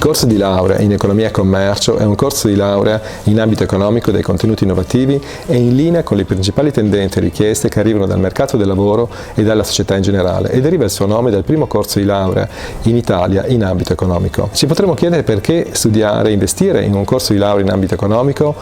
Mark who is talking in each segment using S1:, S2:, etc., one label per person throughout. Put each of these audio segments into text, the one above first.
S1: corso di laurea in Economia e Commercio è un corso di laurea in ambito economico dai contenuti innovativi e in linea con le principali tendenze e richieste che arrivano dal mercato del lavoro e dalla società in generale, e deriva il suo nome dal primo corso di laurea in Italia in ambito economico. Ci potremmo chiedere perché studiare e investire in un corso di laurea in ambito economico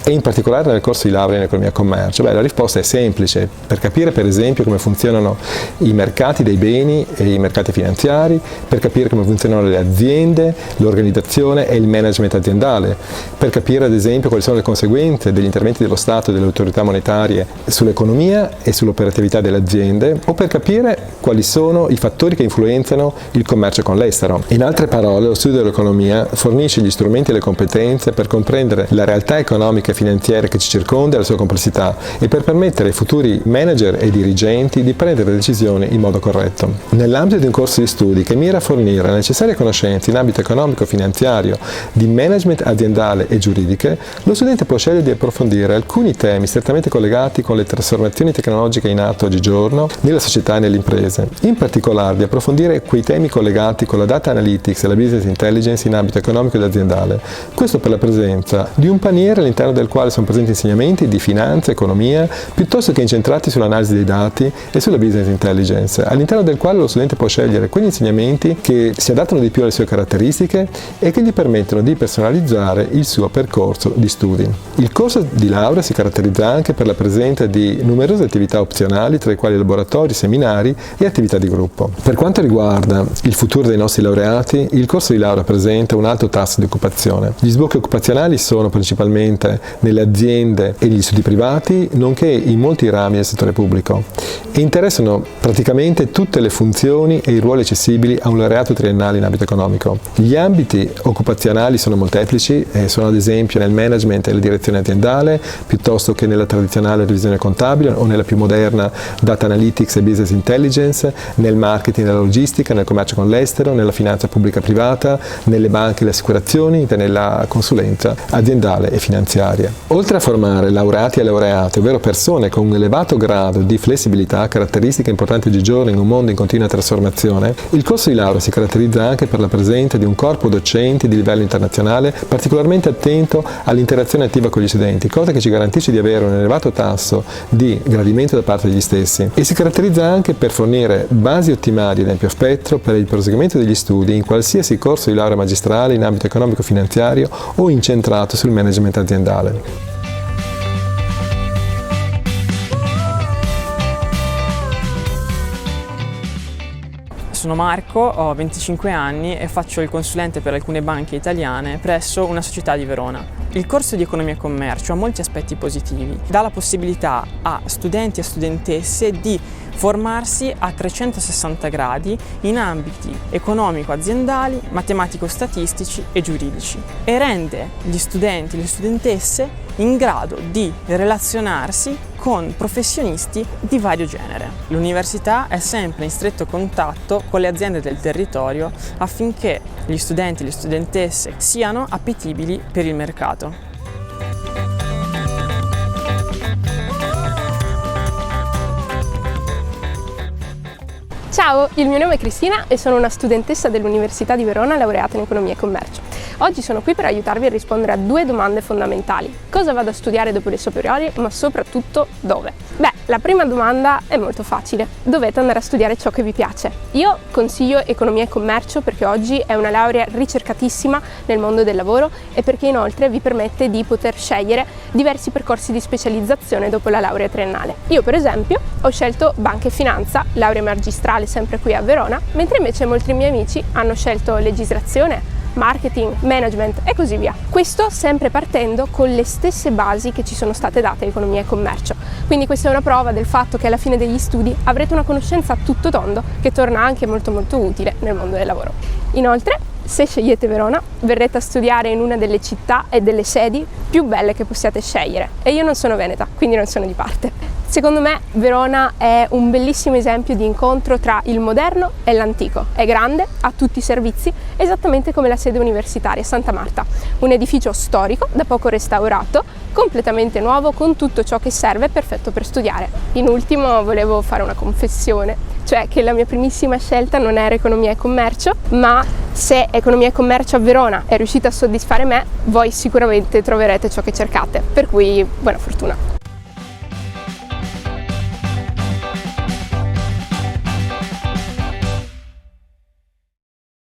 S1: e in particolare nel corso di laurea in Economia e Commercio. La risposta è semplice: per capire per esempio come funzionano i mercati dei beni e i mercati finanziari, per capire come funzionano le aziende, l'organizzazione e il management aziendale, per capire ad esempio quali sono le conseguenze degli interventi dello Stato e delle autorità monetarie sull'economia e sull'operatività delle aziende, o per capire quali sono i fattori che influenzano il commercio con l'estero. In altre parole, lo studio dell'economia fornisce gli strumenti e le competenze per comprendere la realtà economica e finanziaria che ci circonda e la sua complessità, e per permettere ai futuri manager e dirigenti di prendere decisioni in modo corretto. Nell'ambito di un corso di studi che mira a fornire le necessarie conoscenze in ambito economico, finanziario, di management aziendale e giuridiche, lo studente può scegliere di approfondire alcuni temi strettamente collegati con le trasformazioni tecnologiche in atto oggigiorno nella società e nelle imprese. In particolare di approfondire quei temi collegati con la data analytics e la business intelligence in ambito economico ed aziendale. Questo per la presenza di un paniere all'interno del quale sono presenti insegnamenti di finanza, economia, piuttosto che incentrati sull'analisi dei dati e sulla business intelligence, all'interno del quale lo studente può scegliere quegli insegnamenti che si adattano di più alle sue caratteristiche e che gli permettono di personalizzare il suo percorso di studi. Il corso di laurea si caratterizza anche per la presenza di numerose attività opzionali, tra i quali laboratori, seminari e attività di gruppo. Per quanto riguarda il futuro dei nostri laureati, il corso di laurea presenta un alto tasso di occupazione. Gli sbocchi occupazionali sono principalmente nelle aziende e negli studi privati, nonché in molti rami del settore pubblico, e interessano praticamente tutte le funzioni e i ruoli accessibili a un laureato triennale in ambito economico. Gli ambiti occupazionali sono molteplici e sono ad esempio nel management e la direzione aziendale, piuttosto che nella tradizionale revisione contabile o nella più moderna data analytics e business intelligence, nel marketing e nella logistica, nel commercio con l'estero, nella finanza pubblica privata, nelle banche e le assicurazioni e nella consulenza aziendale e finanziaria. Oltre a formare laureati e laureate, ovvero persone con un elevato grado di flessibilità, caratteristiche importanti oggigiorno in un mondo in continua trasformazione, il corso di laurea si caratterizza anche per la presenza di un corpo docenti di livello internazionale particolarmente attento all'interazione attiva con gli studenti, cosa che ci garantisce di avere un elevato tasso di gradimento da parte degli stessi, e si caratterizza anche per fornire basi ottimali ad ampio spettro per il proseguimento degli studi in qualsiasi corso di laurea magistrale in ambito economico-finanziario o incentrato sul management aziendale.
S2: Sono Marco, ho 25 anni e faccio il consulente per alcune banche italiane presso una società di Verona. Il corso di Economia e Commercio ha molti aspetti positivi. Dà la possibilità a studenti e studentesse di formarsi a 360 gradi in ambiti economico-aziendali, matematico-statistici e giuridici, e rende gli studenti e le studentesse in grado di relazionarsi con professionisti di vario genere. L'università è sempre in stretto contatto con le aziende del territorio affinché gli studenti e le studentesse siano appetibili per il mercato.
S3: Ciao, il mio nome è Cristina e sono una studentessa dell'Università di Verona laureata in Economia e Commercio. Oggi sono qui per aiutarvi a rispondere a due domande fondamentali. Cosa vado a studiare dopo le superiori, ma soprattutto dove? Beh, la prima domanda è molto facile. Dovete andare a studiare ciò che vi piace. Io consiglio Economia e Commercio perché oggi è una laurea ricercatissima nel mondo del lavoro e perché inoltre vi permette di poter scegliere diversi percorsi di specializzazione dopo la laurea triennale. Io per esempio ho scelto Banca e Finanza, laurea magistrale sempre qui a Verona, mentre invece molti miei amici hanno scelto legislazione, marketing, management e così via. Questo sempre partendo con le stesse basi che ci sono state date a Economia e Commercio. Quindi questa è una prova del fatto che alla fine degli studi avrete una conoscenza a tutto tondo che torna anche molto utile nel mondo del lavoro. Inoltre, se scegliete Verona, verrete a studiare in una delle città e delle sedi più belle che possiate scegliere. E io non sono veneta, quindi non sono di parte. Secondo me Verona è un bellissimo esempio di incontro tra il moderno e l'antico. È grande, ha tutti i servizi, esattamente come la sede universitaria Santa Marta. Un edificio storico, da poco restaurato, completamente nuovo, con tutto ciò che serve, perfetto per studiare. In ultimo volevo fare una confessione, cioè che la mia primissima scelta non era Economia e Commercio, ma Se Economia e Commercio a Verona è riuscita a soddisfare me, voi sicuramente troverete ciò che cercate, per cui buona fortuna!